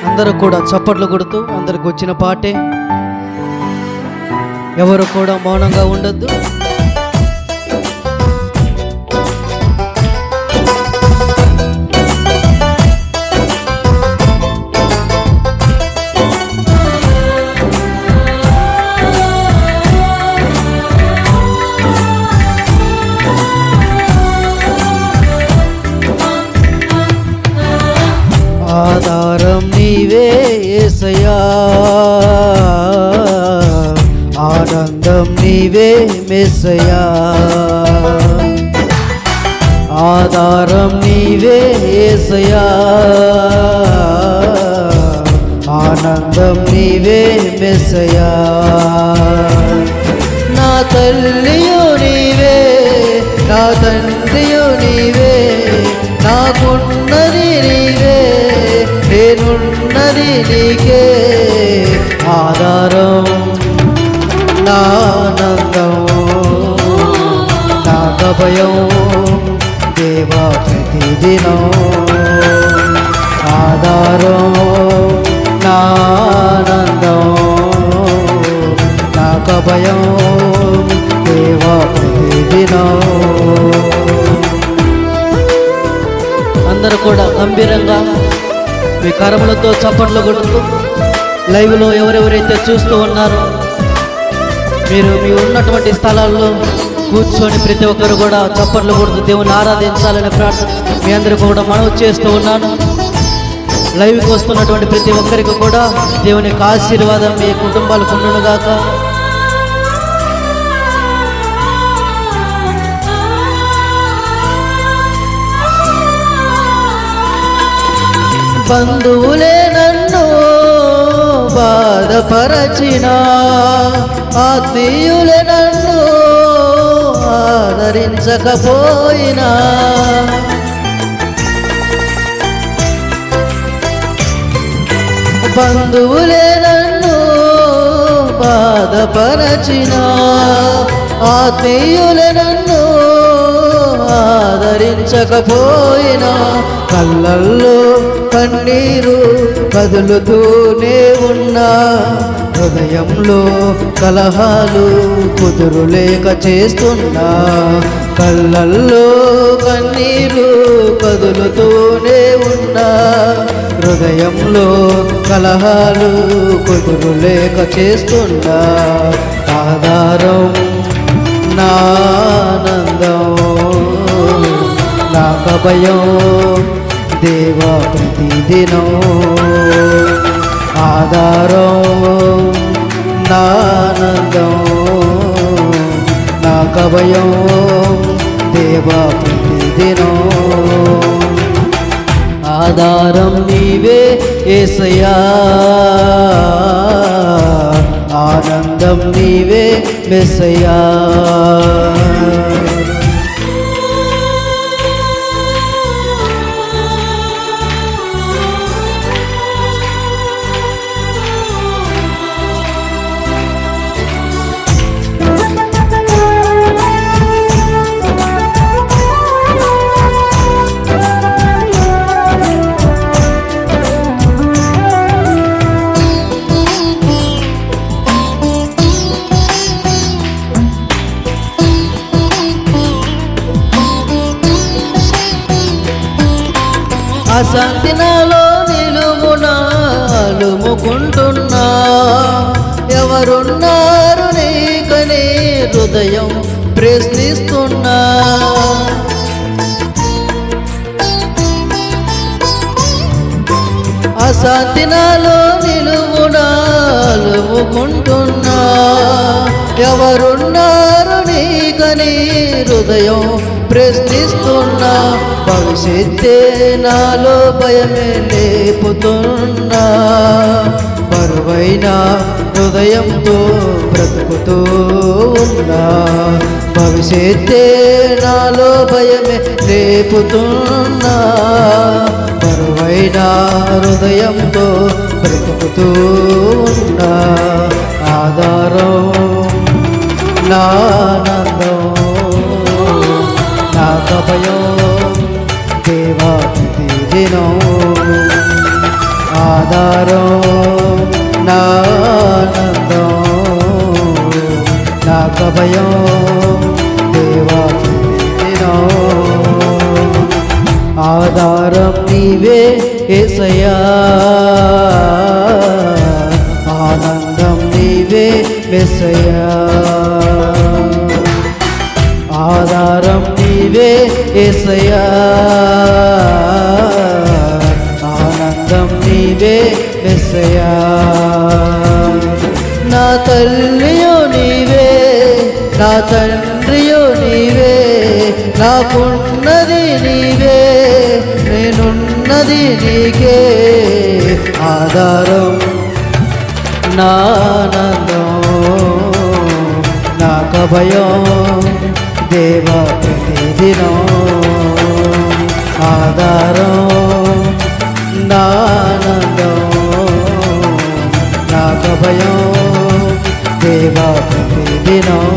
అందరూ కూడా చప్పట్లు కొడుతూ అందరికి వచ్చిన పాటే, ఎవరు కూడా మౌనంగా ఉండొద్దు. ఆధారం నీవే యేసయ్యా, ఆనందం నీవే మెస్సయ్యా. ఆధారం నీవే యేసయ్యా, ఆనందం నీవే మెస్సయ్యా. నా తల్లియు నీవే, నా తండ్రియు నీవే, నాకున్నది నీవే, నేనున్నది నీకే. ఆధారం నా ఆనందం, నా భయం దేవా ప్రతిదినం. ఆధారం నా ఆనందం, నా భయం దేవా ప్రతిదినం. అందరూ కూడా గంభీరంగా మీ కరములతో చప్పట్లు కొడుతూ లైవ్లో ఎవరెవరైతే చూస్తూ ఉన్నారో మీరు మీ ఉన్నటువంటి స్థలాల్లో కూర్చొని ప్రతి ఒక్కరు కూడా చప్పట్లు కొడుతూ దేవుని ఆరాధించాలనే ప్రార్థన మీ అందరికీ కూడా మనవి చేస్తూ ఉన్నాను. లైవ్కి వస్తున్నటువంటి ప్రతి ఒక్కరికి కూడా దేవుని యొక్క ఆశీర్వాదం మీ కుటుంబాలకు ఉండునుగాక. బంధువులే నన్ను బాధపరచిన, ఆత్మీయులే నన్ను ఆదరించకపోయినా, బంధువులే నన్ను బాధపరచిన, ఆత్మీయులే నన్ను ఆదరించకపోయినా, కళ్ళల్లో కన్నీరు కదులుతూనే ఉన్నా, హృదయంలో కలహాలు కుదురులేక చేస్తున్నా. కళ్ళల్లో కన్నీరు కదులుతూనే ఉన్నా, హృదయంలో కలహాలు కుదురులేక చేస్తున్నా. ఆధారం నా ఆనందం, నా భయం దేవా ప్రతిదినం. ఆధారం నా ఆనందం, నా భయం దేవా ప్రతిదినం. ఆధారం నీవే యేసయ్యా, ఆనందం నీవే మెస్సయ్యా. అశాంతి నాలో నిలువునా అలుముకుంటున్నా, ఎవరున్నారు నీకని హృదయం ప్రశ్నిస్తున్నా. అశాంతి నాలో నిలువునా అలుముకుంటున్నా, ఎవరున్నారు నీకని హృదయం ప్రశ్నిస్తున్నా. భవిష్యత్తే నాలో భయమే లేపుతున్నా, బరువైన హృదయంతో బ్రతుకుతూ ఉన్నా. భవిష్యత్తే నాలో భయమే లేపుతున్నా, బరువైన హృదయంతో బ్రతుకుతూ ఉన్నా. ఆధారం నా ఆనందం, నా భయం దేవా ప్రతిదినం. ఆధారం నా ఆనందం నాకు అభయం దేవా ఆధారం నీవే యేసయ్యా ఆనందం నీవే మెస్సయ్యా ఆధారం నీవే యేసయ్యా ఆనందం నీవే మెస్సయ్యా నా తల్లియో నీవే నా తండ్రియో నీవే నాకున్నది నీవే నేనున్నది నీకే ఆధారం నా ఆనందం నాకు అభయం దేవా ప్రతిదినం ఆధారం నా ఆనందం నాకు అభయం దేవా ప్రతిదినం